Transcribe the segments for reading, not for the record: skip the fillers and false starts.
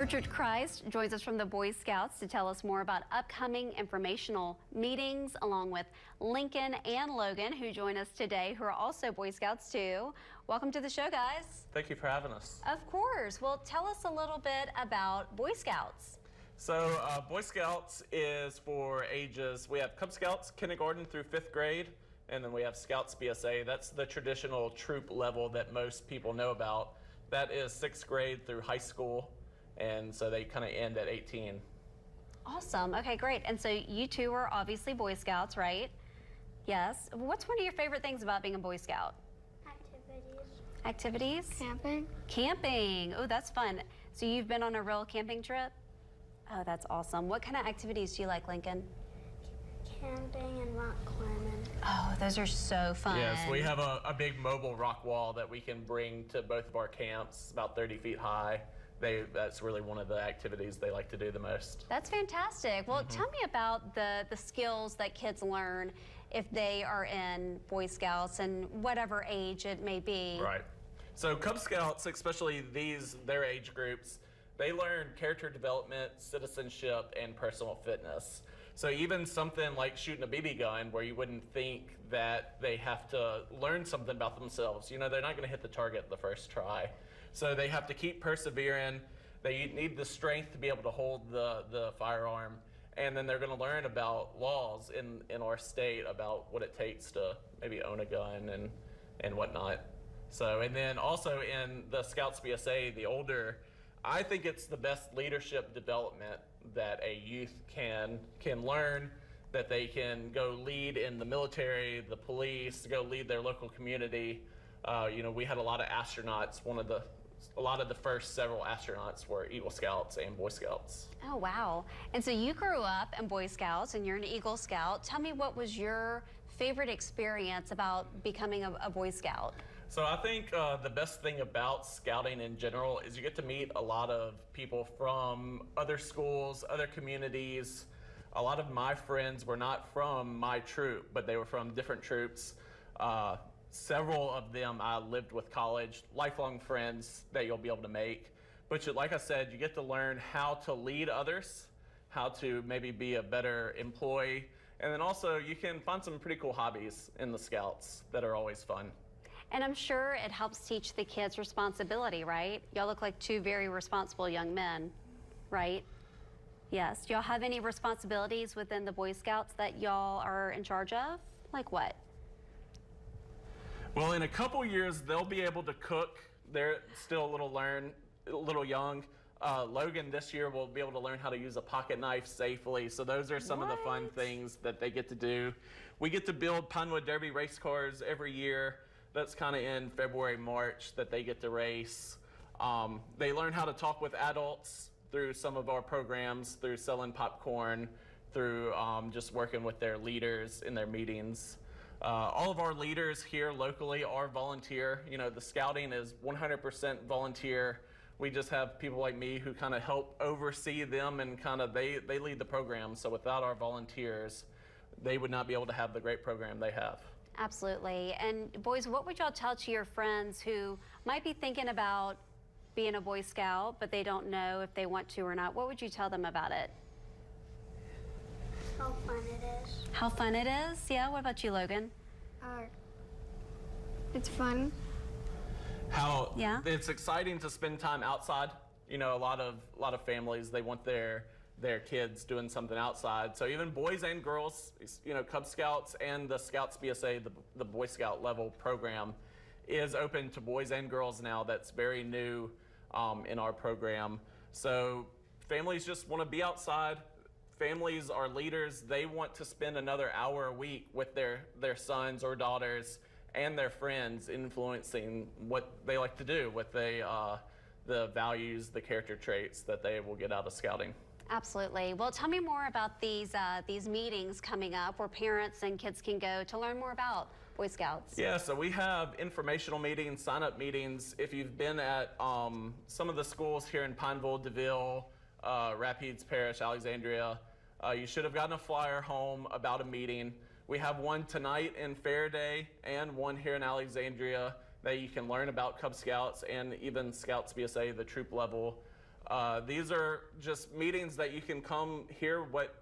Richard Christ joins us from the Boy Scouts to tell us more about upcoming informational meetings, along with Lincoln and Logan, who join us today, who are also Boy Scouts too. Welcome to the show, guys. Thank you for having us. Of course. Well, tell us a little bit about Boy Scouts. So Boy Scouts is for ages, we have Cub Scouts, kindergarten through 5th grade, and then we have Scouts BSA. That's the traditional troop level that most people know about. That is 6th grade through high school. And so they kind of end at 18. Awesome. Okay, great. And so you two are obviously Boy Scouts, right? Yes. What's one of your favorite things about being a Boy Scout? Activities. Activities? Camping. Camping. Oh, that's fun. So you've been on a real camping trip? Oh, that's awesome. What kind of activities do you like, Lincoln? Camping and rock climbing. Oh, those are so fun. Yes, we have a big mobile rock wall that we can bring to both of our camps. It's about 30 feet high. That's really one of the activities they like to do the most. That's fantastic. Well, tell me about the skills that kids learn if they are in Boy Scouts and whatever age it may be. Right. So Cub Scouts, especially their age groups, they learn character development, citizenship, and personal fitness. So even something like shooting a BB gun, where you wouldn't think that they have to learn something about themselves. You know, they're not going to hit the target the first try. So they have to keep persevering. They need the strength to be able to hold the firearm. And then they're going to learn about laws in our state, about what it takes to maybe own a gun and whatnot. So, and then also in the Scouts BSA, the older, I think it's the best leadership development that a youth can learn, that they can go lead in the military, the police, go lead their local community. You know, we had a lot of astronauts. A lot of the first several astronauts were Eagle Scouts and Boy Scouts. Oh, wow. And so you grew up in Boy Scouts and you're an Eagle Scout. Tell me, what was your favorite experience about becoming a Boy Scout? So I think the best thing about scouting in general is you get to meet a lot of people from other schools, other communities. A lot of my friends were not from my troop, but they were from different troops. Several of them I lived with college, lifelong friends that you'll be able to make. But like I said, you get to learn how to lead others, how to maybe be a better employee, and then also you can find some pretty cool hobbies in the Scouts that are always fun. And I'm sure it helps teach the kids responsibility, right? Y'all look like two very responsible young men, right? Yes. Do y'all have any responsibilities within the Boy Scouts that y'all are in charge of? Like what? Well, in a couple years, they'll be able to cook. They're still a little young. Logan this year will be able to learn how to use a pocket knife safely. So those are some of the fun things that they get to do. We get to build Pinewood Derby race cars every year. That's kind of in February, March that they get to race. They learn how to talk with adults through some of our programs, through selling popcorn, through just working with their leaders in their meetings. All of our leaders here locally are volunteer. You know, the scouting is 100% volunteer. We just have people like me who kind of help oversee them, and kind of they lead the program. So without our volunteers, they would not be able to have the great program they have. Absolutely. And boys, what would y'all tell to your friends who might be thinking about being a Boy Scout, but they don't know if they want to or not? What would you tell them about it? How fun it is. How fun it is? Yeah, what about you, Logan? It's fun. How it's exciting to spend time outside. You know, a lot of families, they want their kids doing something outside. So even boys and girls, you know, Cub Scouts and the Scouts BSA, the Boy Scout level program, is open to boys and girls now. That's very new in our program. So families just want to be outside. Families are leaders. They want to spend another hour a week with their sons or daughters and their friends, influencing what they like to do, what the values, the character traits that they will get out of scouting. Absolutely. Well, tell me more about these meetings coming up where parents and kids can go to learn more about Boy Scouts. Yeah, so we have informational meetings, sign-up meetings. If you've been at some of the schools here in Pineville, DeVille, Rapides Parish, Alexandria, you should have gotten a flyer home about a meeting. We have one tonight in Faraday and one here in Alexandria that you can learn about Cub Scouts and even Scouts BSA, the troop level. These are just meetings that you can come hear what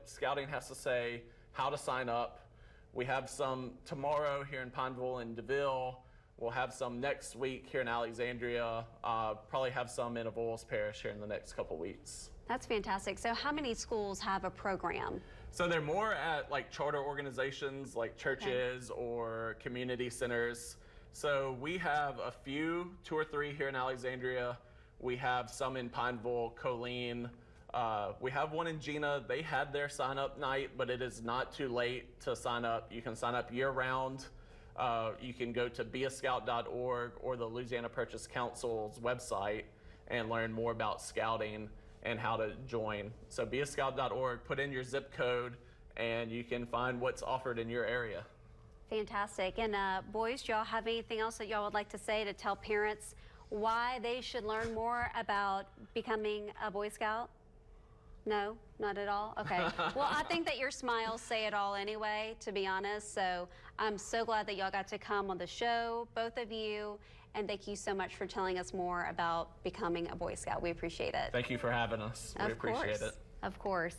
Scouting has to say, how to sign up. We have some tomorrow here in Pineville and DeVille. We'll have some next week here in Alexandria. Probably have some in Avoyelles Parish here in the next couple weeks. That's fantastic. So how many schools have a program? So they're more at like charter organizations like churches or community centers. So we have a few, 2 or 3 here in Alexandria. We have some in Pineville, Colleen. We have one in Gina. They had their sign up night, but it is not too late to sign up. You can sign up year round. You can go to beascout.org or the Louisiana Purchase Council's website and learn more about scouting and how to join. So beascout.org, put in your zip code, and you can find what's offered in your area. Fantastic. And boys, do y'all have anything else that y'all would like to say to tell parents why they should learn more about becoming a Boy Scout? No, not at all? Okay. Well, I think that your smiles say it all anyway, to be honest. So I'm so glad that y'all got to come on the show, both of you. And thank you so much for telling us more about becoming a Boy Scout. We appreciate it. Thank you for having us. We appreciate it. Of course.